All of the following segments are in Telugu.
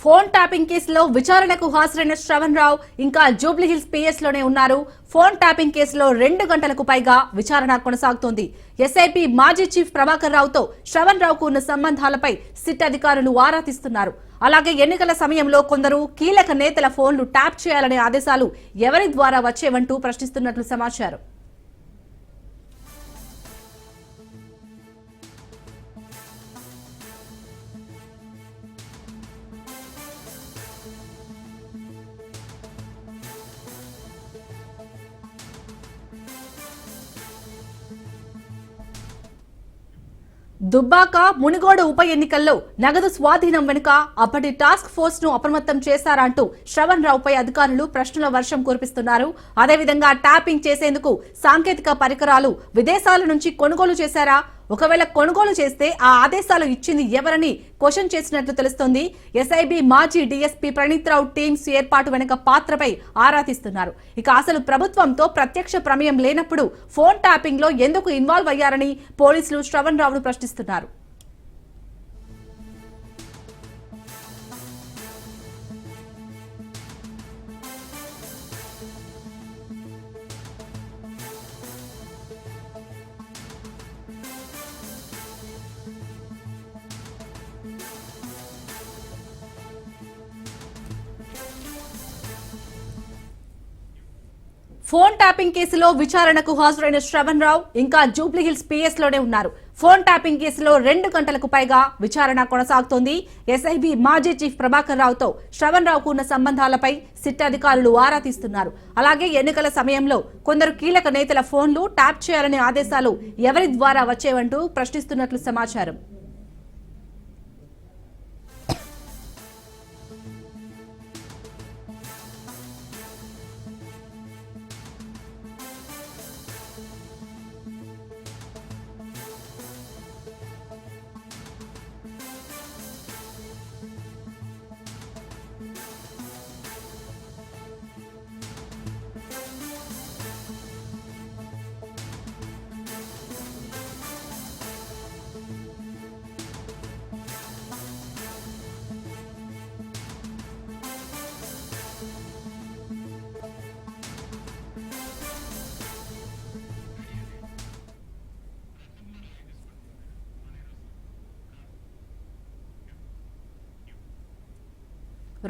ఫోన్ ట్యాపింగ్ కేసులో విచారణకు హాజరైన శ్రవణ్ రావు ఇంకా జూబ్లీహిల్స్ పిఎస్ లోనే ఉన్నారు. ఫోన్ ట్యాపింగ్ కేసులో 2 గంటలకు పైగా విచారణ కొనసాగుతోంది. ఎస్ఐపీ మాజీ చీఫ్ ప్రభాకర్ రావుతో శ్రవణ్ రావుకు ఉన్న సంబంధాలపై సిట్ అధికారులు ఆరా తీస్తున్నారు. అలాగే ఎన్నికల సమయంలో కొందరు కీలక నేతల ఫోన్లు ట్యాప్ చేయాలనే ఆదేశాలు ఎవరి ద్వారా వచ్చేవంటూ ప్రశ్నిస్తున్నట్లు సమాచారం. దుబ్బాక మునుగోడు ఉప ఎన్నికల్లో నగదు స్వాధీనం వెనుక అప్పటి టాస్క్ ఫోర్స్ ను అప్రమత్తం చేశారంటూ శ్రవణ్ రావుపై అధికారులు ప్రశ్నల వర్షం కురిపిస్తున్నారు. అదేవిధంగా ట్యాపింగ్ చేసేందుకు సాంకేతిక పరికరాలు విదేశాల నుంచి కొనుగోలు చేశారా, ఒకవేళ కొనుగోలు చేస్తే ఆ ఆదేశాలు ఇచ్చింది ఎవరని క్వశ్చన్ చేసినట్లు తెలుస్తోంది. ఎస్ఐబి మాజీ డీఎస్పీ ప్రణీత్ రావు టీమ్స్ ఏర్పాటు వెనుక పాత్రపై ఆరా తీస్తున్నారు. ఇక అసలు ప్రభుత్వంతో ప్రత్యక్ష ప్రమేయం లేనప్పుడు ఫోన్ ట్యాపింగ్ లో ఎందుకు ఇన్వాల్వ్ అయ్యారని పోలీసులు శ్రవణ్ రావును ప్రశ్నిస్తున్నారు. ఫోన్ ట్యాపింగ్ కేసులో విచారణకు హాజరైన శ్రవణ్ రావు ఇంకా జూబ్లీహిల్స్ పిఎస్ లోనే ఉన్నారు. ఫోన్ ట్యాపింగ్ కేసులో 2 గంటలకు పైగా విచారణ కొనసాగుతోంది. ఎస్ఐబి మాజీ చీఫ్ ప్రభాకర్ రావుతో శ్రవణ్ రావుకు ఉన్న సంబంధాలపై సిట్ అధికారులు ఆరా తీస్తున్నారు. అలాగే ఎన్నికల సమయంలో కొందరు కీలక నేతల ఫోన్లు ట్యాప్ చేయాలనే ఆదేశాలు ఎవరి ద్వారా వచ్చేవంటూ ప్రశ్నిస్తున్నట్లు సమాచారం.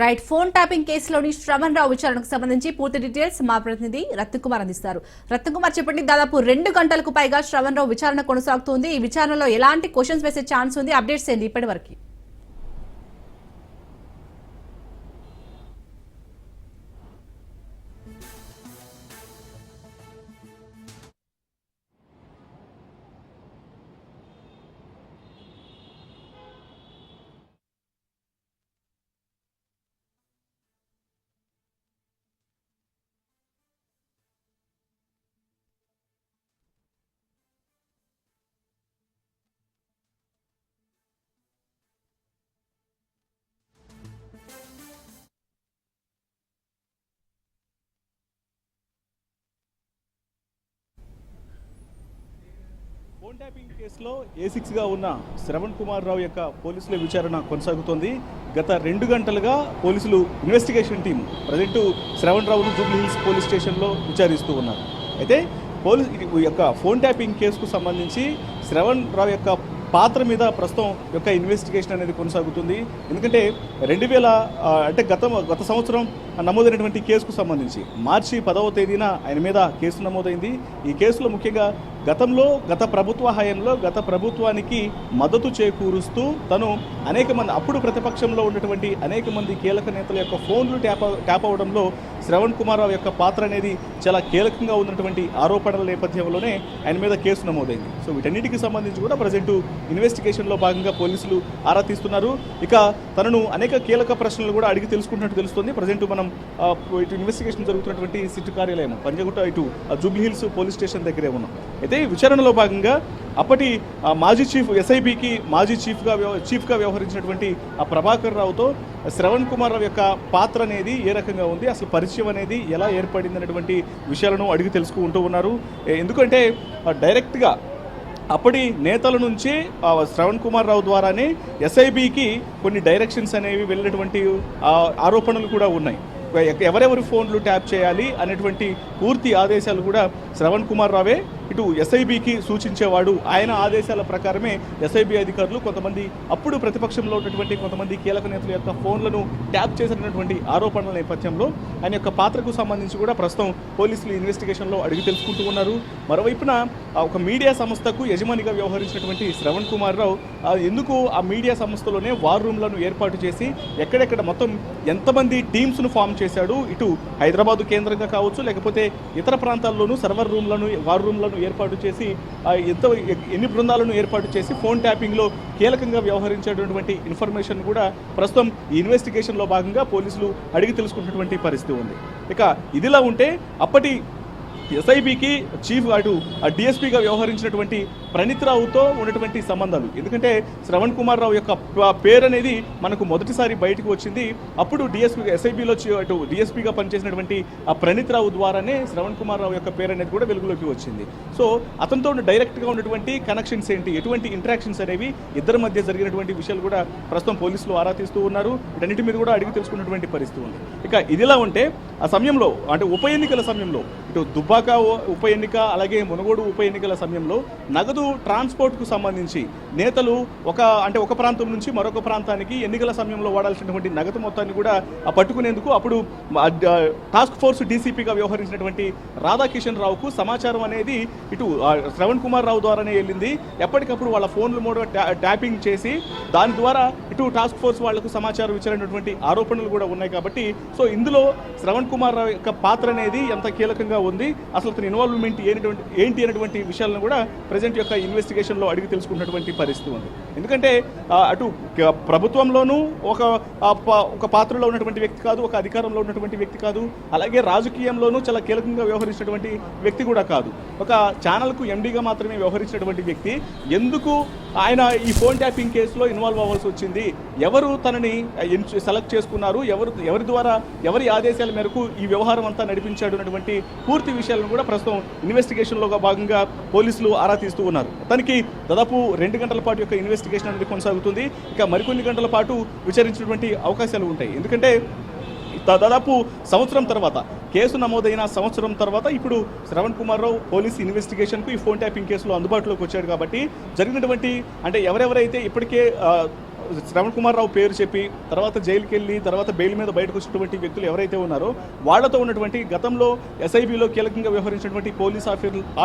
రైట్, ఫోన్ ట్యాపింగ్ కేసులోని శ్రవణ్ రావు విచారణకు సంబంధించి పూర్తి డీటెయిల్స్ మా ప్రతినిధి రత్నకుమార్ అందిస్తారు. రత్నకుమార్, చెప్పండి, దాదాపు 2 గంటలకు పైగా శ్రవణ్ రావు విచారణ కొనసాగుతుంది. ఈ విచారణలో ఎలాంటి క్వశ్చన్స్ వేసే ఛాన్స్ ఉంది? అప్డేట్స్ ఏంటి ఇప్పటి వరకు? ఫోన్ ట్యాపింగ్ కేసులో A6 గా ఉన్న శ్రవణ్ కుమార్ రావు యొక్క పోలీసుల విచారణ కొనసాగుతోంది. గత 2 గంటలుగా పోలీసులు ఇన్వెస్టిగేషన్ టీం ప్రజెంట్ శ్రవణ్ రావును జూబ్లీహిల్స్ పోలీస్ స్టేషన్లో విచారిస్తూ ఉన్నారు. అయితే పోలీసు యొక్క ఫోన్ ట్యాపింగ్ కేసుకు సంబంధించి శ్రవణ్ రావు యొక్క పాత్ర మీద ప్రస్తుతం యొక్క ఇన్వెస్టిగేషన్ అనేది కొనసాగుతుంది. ఎందుకంటే 2000 అంటే గత సంవత్సరం నమోదైనటువంటి కేసుకు సంబంధించి మార్చి 10వ తేదీన ఆయన మీద కేసు నమోదైంది. ఈ కేసులో ముఖ్యంగా గత ప్రభుత్వ హయాంలో గత ప్రభుత్వానికి మద్దతు చేకూరుస్తూ తను అనేక మంది అప్పుడు ప్రతిపక్షంలో ఉన్నటువంటి అనేక మంది కీలక నేతల యొక్క ఫోన్లు ట్యాప్ అవడంలో శ్రవణ్ కుమార్ రావు యొక్క పాత్ర అనేది చాలా కీలకంగా ఉన్నటువంటి ఆరోపణల నేపథ్యంలోనే ఆయన మీద కేసు నమోదైంది. సో వీటన్నిటికి సంబంధించి కూడా ప్రజెంట్ ఇన్వెస్టిగేషన్లో భాగంగా పోలీసులు ఆరా తీస్తున్నారు. ఇక తనను అనేక కీలక ప్రశ్నలు కూడా అడిగి తెలుసుకుంటున్నట్టు తెలుస్తుంది. ప్రజెంట్ మనం ఇటు ఇన్వెస్టిగేషన్ జరుగుతున్నటువంటి సిట్ కార్యాలయం పంజగుట్ట ఇటు జూబ్లీహిల్స్ పోలీస్ స్టేషన్ దగ్గరే ఉన్నాం. అయితే విచారణలో భాగంగా అప్పటి మాజీ చీఫ్ ఎస్ఐబికి మాజీ చీఫ్గా వ్యవహరించినటువంటి ఆ ప్రభాకర్ రావుతో శ్రవణ్ కుమార్ రావు యొక్క పాత్ర అనేది ఏ రకంగా ఉంది, అసలు పరిచయం అనేది ఎలా ఏర్పడింది అనేటువంటి విషయాలను అడిగి తెలుసుకుంటూ ఉన్నారు. ఎందుకంటే డైరెక్ట్గా అప్పటి నేతల నుంచి శ్రవణ్ కుమార్ రావు ద్వారానే ఎస్ఐబికి కొన్ని డైరెక్షన్స్ అనేవి వెళ్ళినటువంటి ఆరోపణలు కూడా ఉన్నాయి. ఎవరెవరి ఫోన్లు ట్యాప్ చేయాలి అనేటువంటి పూర్తి ఆదేశాలు కూడా శ్రవణ్ కుమార్ రావే ఇటు ఎస్ఐబికి సూచించేవాడు. ఆయన ఆదేశాల ప్రకారమే ఎస్ఐబి అధికారులు కొంతమంది అప్పుడు ప్రతిపక్షంలో ఉన్నటువంటి కొంతమంది కీలక నేతల యొక్క ఫోన్లను ట్యాప్ చేసినటువంటి ఆరోపణల నేపథ్యంలో ఆయన యొక్క పాత్రకు సంబంధించి కూడా ప్రస్తుతం పోలీసులు ఇన్వెస్టిగేషన్లో అడిగి తెలుసుకుంటూ ఉన్నారు. మరోవైపున ఒక మీడియా సంస్థకు యజమానిగా వ్యవహరించినటువంటి శ్రవణ్ కుమార్ రావు ఎందుకు ఆ మీడియా సంస్థలోనే వార్ రూమ్లను ఏర్పాటు చేసి ఎక్కడెక్కడ మొత్తం ఎంతమంది టీమ్స్ను ఫామ్ చేశాడు, ఇటు హైదరాబాదు కేంద్రంగా కావచ్చు లేకపోతే ఇతర ప్రాంతాల్లోనూ సర్వర్ రూమ్లను వార్ రూమ్లను ఏర్పాటు చేసి ఎన్ని బృందాలను ఏర్పాటు చేసి ఫోన్ ట్యాపింగ్లో కీలకంగా వ్యవహరించేటటువంటి ఇన్ఫర్మేషన్ కూడా ప్రస్తుతం ఈ ఇన్వెస్టిగేషన్లో భాగంగా పోలీసులు అడిగి తెలుసుకున్నటువంటి పరిస్థితి ఉంది. ఇక ఇదిలా ఉంటే అప్పటి ఎస్ఐబికి చీఫ్ అటు డిఎస్పీగా వ్యవహరించినటువంటి ప్రణీత్ రావుతో ఉన్నటువంటి సంబంధాలు, ఎందుకంటే శ్రవణ్ కుమార్ రావు యొక్క పేరు అనేది మనకు మొదటిసారి బయటకు వచ్చింది అప్పుడు ఎస్ఐబిలో అటు డిఎస్పీగా పనిచేసినటువంటి ఆ ప్రణీత్ రావు ద్వారానే శ్రవణ్ కుమార్ రావు యొక్క పేరు అనేది కూడా వెలుగులోకి వచ్చింది. సో అతనితో డైరెక్ట్గా ఉన్నటువంటి కనెక్షన్స్ ఏంటి, ఎటువంటి ఇంటరాక్షన్స్ అనేవి ఇద్దరి మధ్య జరిగినటువంటి విషయాలు కూడా ప్రస్తుతం పోలీసులు ఆరా తీస్తూ ఉన్నారు. వీటన్నిటి మీద కూడా అడిగి తెలుసుకున్నటువంటి పరిస్థితి ఉంది. ఇక ఇదిలా ఉంటే ఆ సమయంలో అంటే ఉప ఎన్నికల సమయంలో ఇటు దుబ్బాక ఉప ఎన్నిక అలాగే మునుగోడు ఉప ఎన్నికల సమయంలో నగదు ట్రాన్స్పోర్ట్కు సంబంధించి నేతలు ఒక ప్రాంతం నుంచి మరొక ప్రాంతానికి ఎన్నికల సమయంలో వాడాల్సినటువంటి నగదు మొత్తాన్ని కూడా పట్టుకునేందుకు అప్పుడు టాస్క్ ఫోర్స్ డీసీపీగా వ్యవహరించినటువంటి రాధాకిషన్ రావుకు సమాచారం అనేది ఇటు శ్రవణ్ కుమార్ రావు ద్వారానే వెళ్ళింది. ఎప్పటికప్పుడు వాళ్ళ ఫోన్లు మూడు ట్యాపింగ్ చేసి దాని ద్వారా ఇటు టాస్క్ ఫోర్స్ వాళ్లకు సమాచారం ఇచ్చినటువంటి ఆరోపణలు కూడా ఉన్నాయి. కాబట్టి సో ఇందులో శ్రవణ్ కుమార్ రావు యొక్క పాత్ర అనేది ఎంత కీలకంగా ఉంది, అసలు అతని ఇన్వాల్వ్మెంట్ ఏంటి అనేటువంటి విషయాలను కూడా ప్రజెంట్ యొక్క ఇన్వెస్టిగేషన్లో అడిగి తెలుసుకున్నటువంటి పరిస్థితి ఉంది. ఎందుకంటే అటు ప్రభుత్వంలోనూ ఒక పాత్రలో ఉన్నటువంటి వ్యక్తి కాదు, ఒక అధికారంలో ఉన్నటువంటి వ్యక్తి కాదు, అలాగే రాజకీయంలోనూ చాలా కీలకంగా వ్యవహరించినటువంటి వ్యక్తి కూడా కాదు. ఒక ఛానల్కు ఎండీగా మాత్రమే వ్యవహరించినటువంటి వ్యక్తి ఎందుకు ఆయన ఈ ఫోన్ ట్యాపింగ్ కేసులో ఇన్వాల్వ్ అవ్వాల్సి వచ్చింది, ఎవరు తనని సెలెక్ట్ చేసుకున్నారు, ఎవరి ద్వారా ఎవరి ఆదేశాల మేరకు ఈ వ్యవహారం అంతా నడిపించాడు అనేటువంటి పూర్తి విషయాలను కూడా ప్రస్తుతం ఇన్వెస్టిగేషన్లో భాగంగా పోలీసులు ఆరా తీస్తూ ఉన్నారు. తనకి దాదాపు 2 గంటల పాటు యొక్క ఇన్వెస్టిగేషన్ అనేది కొనసాగుతుంది. ఇక మరికొన్ని గంటల పాటు విచారించినటువంటి అవకాశాలు ఉంటాయి. ఎందుకంటే దాదాపు సంవత్సరం తర్వాత కేసు నమోదైన సంవత్సరం తర్వాత ఇప్పుడు శ్రవణ్ కుమార్ రావు పోలీస్ ఇన్వెస్టిగేషన్కు ఈ ఫోన్ ట్యాపింగ్ కేసులో అందుబాటులోకి వచ్చాడు. కాబట్టి జరిగినటువంటి అంటే ఎవరెవరైతే ఇప్పటికే శ్రవణ్ కుమార్ రావు పేరు చెప్పి తర్వాత జైలుకి వెళ్ళి తర్వాత బెయిల్ మీద బయటకు వచ్చినటువంటి వ్యక్తులు ఎవరైతే ఉన్నారో వాళ్లతో ఉన్నటువంటి గతంలో ఎస్ఐబిలో కీలకంగా వ్యవహరించినటువంటి పోలీస్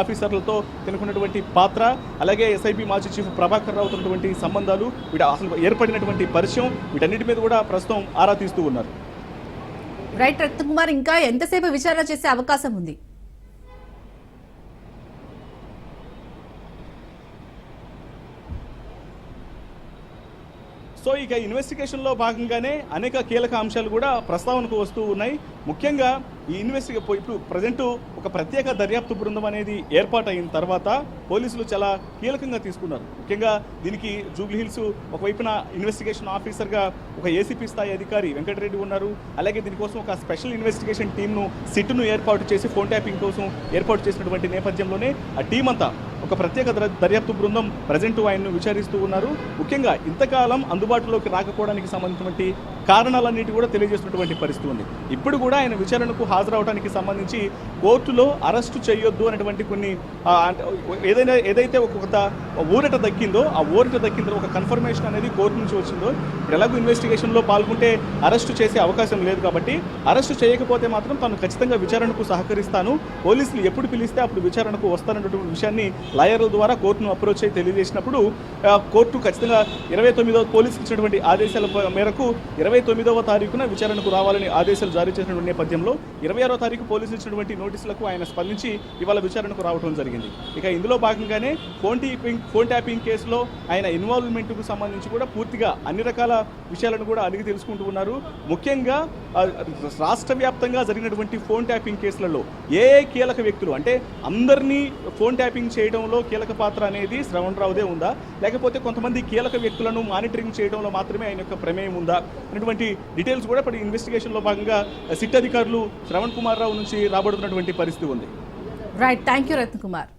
ఆఫీసర్లతో తినుకున్నటువంటి పాత్ర, అలాగే ఎస్ఐబి మాజీ చీఫ్ ప్రభాకర్ రావుతో ఉన్నటువంటి సంబంధాలు, అసలు ఏర్పడినటువంటి పరిచయం, వీటన్నిటి మీద కూడా ప్రస్తుతం ఆరా తీస్తూ ఉన్నారు. రైట్ రత్నకుమార్, ఇంకా ఎంతసేపు విచారణ చేసే అవకాశం ఉంది? సో ఇక ఇన్వెస్టిగేషన్లో భాగంగానే అనేక కీలక అంశాలు కూడా ప్రస్తావనకు వస్తూ ఉన్నాయి. ముఖ్యంగా ఈ ఇప్పుడు ప్రజెంట్ ఒక ప్రత్యేక దర్యాప్తు బృందం అనేది ఏర్పాటైన తర్వాత పోలీసులు చాలా కీలకంగా తీసుకున్నారు. ముఖ్యంగా దీనికి జూబ్లీహిల్స్ ఒకవైపున ఇన్వెస్టిగేషన్ ఆఫీసర్గా ఒక ఏసీపీ స్థాయి అధికారి వెంకటరెడ్డి ఉన్నారు. అలాగే దీనికోసం ఒక స్పెషల్ ఇన్వెస్టిగేషన్ టీంను సిట్ను ఏర్పాటు చేసి ఫోన్ ట్యాపింగ్ కోసం ఏర్పాటు చేసినటువంటి నేపథ్యంలోనే ఆ టీం అంతా ఒక ప్రత్యేక దర్యాప్తు బృందం ప్రజెంట్ ఆయన్ను విచారిస్తూ ఉన్నారు. ముఖ్యంగా ఇంతకాలం అందుబాటులోకి రాకపోవడానికి సంబంధించినటువంటి కారణాలన్నిటి కూడా తెలియజేస్తున్నటువంటి పరిస్థితి ఉంది. ఇప్పుడు కూడా ఆయన విచారణకు హాజరవడానికి సంబంధించి కోర్టులో అరెస్టు చేయొద్దు అనేటువంటి కొన్ని ఏదైతే ఒక కొత్త ఊరట దక్కిందో ఆ ఊరట దక్కిందో ఒక కన్ఫర్మేషన్ అనేది కోర్టు నుంచి వచ్చిందో, ఎలాగో ఇన్వెస్టిగేషన్లో పాల్గొంటే అరెస్టు చేసే అవకాశం లేదు కాబట్టి అరెస్టు చేయకపోతే మాత్రం తాను ఖచ్చితంగా విచారణకు సహకరిస్తాను, పోలీసులు ఎప్పుడు పిలిస్తే అప్పుడు విచారణకు వస్తానన్నటువంటి విషయాన్ని లాయర్ల ద్వారా కోర్టును అప్రోచ్ అయి తెలియజేసినప్పుడు కోర్టు ఖచ్చితంగా 29వ పోలీసులు ఇచ్చినటువంటి ఆదేశాల మేరకు 29వ తారీఖున విచారణకు రావాలని ఆదేశాలు జారీ చేసినటువంటి నేపథ్యంలో 26వ తారీఖు పోలీసులు ఇచ్చినటువంటి నోటీసులకు ఆయన స్పందించి ఇవాళ విచారణకు రావడం జరిగింది. ఇక ఇందులో భాగంగానే ఫోన్ ట్యాపింగ్ కేసులో ఆయన ఇన్వాల్వ్మెంట్కు సంబంధించి కూడా పూర్తిగా అన్ని రకాల విషయాలను కూడా అడిగి తెలుసుకుంటూ ఉన్నారు. ముఖ్యంగా రాష్ట్ర వ్యాప్తంగా జరిగినటువంటి ఫోన్ ట్యాపింగ్ కేసులలో ఏ కీలక వ్యక్తులు అంటే అందరినీ ఫోన్ ట్యాపింగ్ చేయడంలో కీలక పాత్ర అనేది శ్రవణ్ రావుదే ఉందా, లేకపోతే కొంతమంది కీలక వ్యక్తులను మానిటరింగ్ చేయడంలో మాత్రమే ఆయన యొక్క ప్రమేయం ఉందా అనేటువంటి డీటెయిల్స్ కూడా ఇప్పుడు ఇన్వెస్టిగేషన్లో భాగంగా సిట్ అధికారులు శ్రవణ్ కుమార్ రావు నుంచి రాబడుతున్నటువంటి పరిస్థితి ఉంది. Right, thank you Ratnakumar.